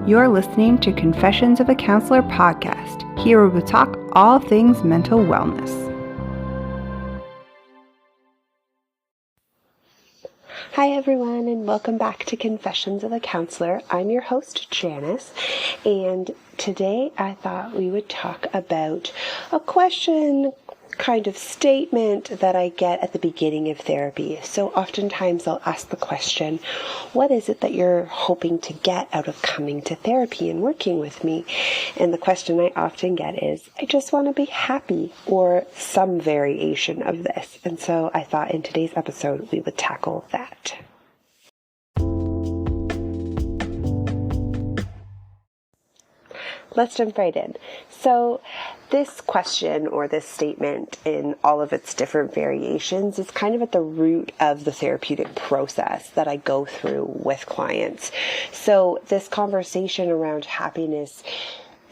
You're listening to Confessions of a Counselor podcast. Here we will talk all things mental wellness. Hi everyone, and welcome back to Confessions of a Counselor. I'm your host, Janice, and today I thought we would talk about a question, kind of statement that I get at the beginning of therapy. So oftentimes I'll ask the question, what is it that you're hoping to get out of coming to therapy and working with me? And the question I often get is, I just want to be happy, or some variation of this. And so I thought in today's episode we would tackle that. Let's jump right in. So this question or this statement in all of its different variations is kind of at the root of the therapeutic process that I go through with clients. So this conversation around happiness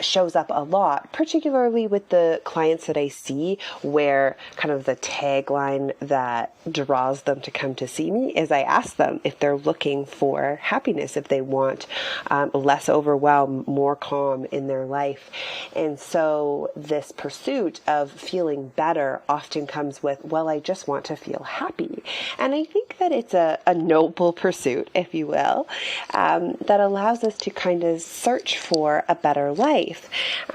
shows up a lot, particularly with the clients that I see, where kind of the tagline that draws them to come to see me is I ask them if they're looking for happiness, if they want less overwhelm, more calm in their life. And so this pursuit of feeling better often comes with, well, I just want to feel happy. And I think that it's a noble pursuit, if you will, that allows us to kind of search for a better life.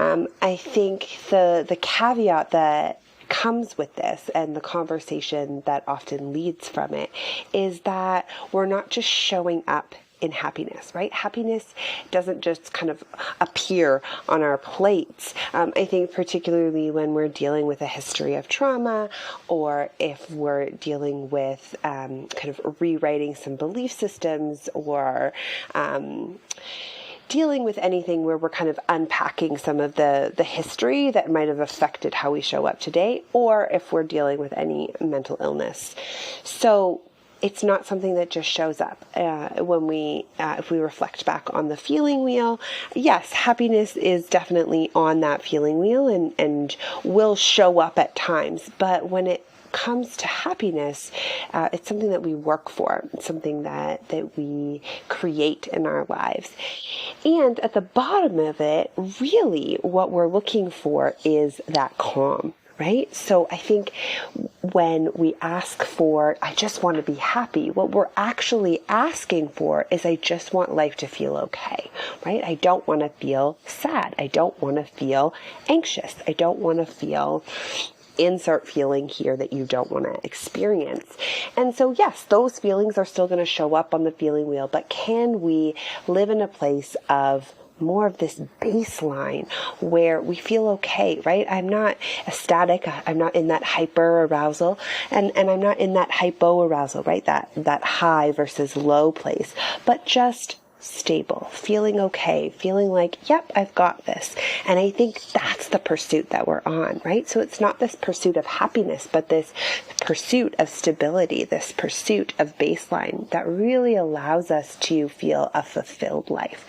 I think the caveat that comes with this and the conversation that often leads from it is that we're not just showing up in happiness, right? Happiness doesn't just kind of appear on our plates. I think particularly when we're dealing with a history of trauma, or if we're dealing with kind of rewriting some belief systems, or dealing with anything where we're kind of unpacking some of the history that might have affected how we show up today, or if we're dealing with any mental illness. So it's not something that just shows up when if we reflect back on the feeling wheel. Yes, happiness is definitely on that feeling wheel and will show up at times, but when it comes to happiness, it's something that we work for. It's something that we create in our lives. And at the bottom of it, really what we're looking for is that calm, right? So I think when we ask for, I just want to be happy, what we're actually asking for is, I just want life to feel okay, right? I don't want to feel sad. I don't want to feel anxious. I don't want to feel insert feeling here that you don't want to experience. And so yes, those feelings are still going to show up on the feeling wheel, but can we live in a place of more of this baseline where we feel okay, right? I'm not ecstatic. I'm not in that hyper arousal, and I'm not in that hypo arousal, right? That high versus low place, but just stable, feeling okay, feeling like, yep, I've got this. And I think that's the pursuit that we're on, right? So it's not this pursuit of happiness, but this pursuit of stability, this pursuit of baseline that really allows us to feel a fulfilled life.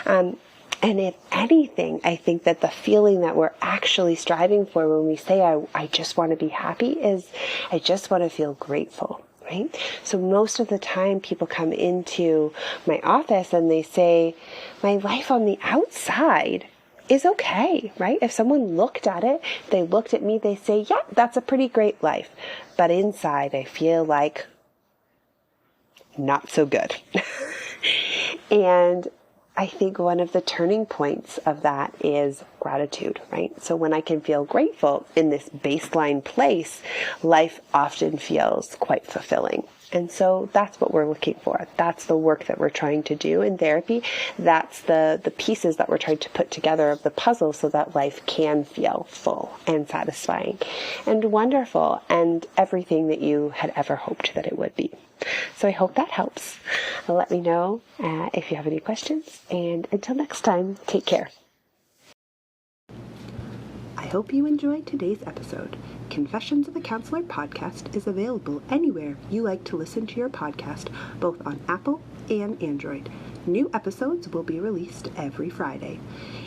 And if anything, I think that the feeling that we're actually striving for when we say, I just want to be happy, is I just want to feel grateful. Right? So most of the time people come into my office and they say, my life on the outside is okay, right? If someone looked at it, they looked at me, they say, yeah, that's a pretty great life. But inside I feel like not so good. And I think one of the turning points of that is gratitude, right? So when I can feel grateful in this baseline place, life often feels quite fulfilling. And so that's what we're looking for. That's the work that we're trying to do in therapy. That's the pieces that we're trying to put together of the puzzle so that life can feel full and satisfying and wonderful and everything that you had ever hoped that it would be. So I hope that helps. Let me know if you have any questions. And until next time, take care. I hope you enjoyed today's episode. Confessions of a Counselor podcast is available anywhere you like to listen to your podcast, both on Apple and Android. New episodes will be released every Friday.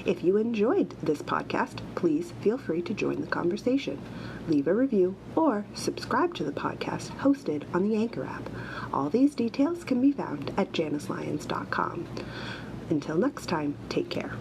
If you enjoyed this podcast, please feel free to join the conversation. Leave a review or subscribe to the podcast hosted on the Anchor app. All these details can be found at janicelyons.com. Until next time, take care.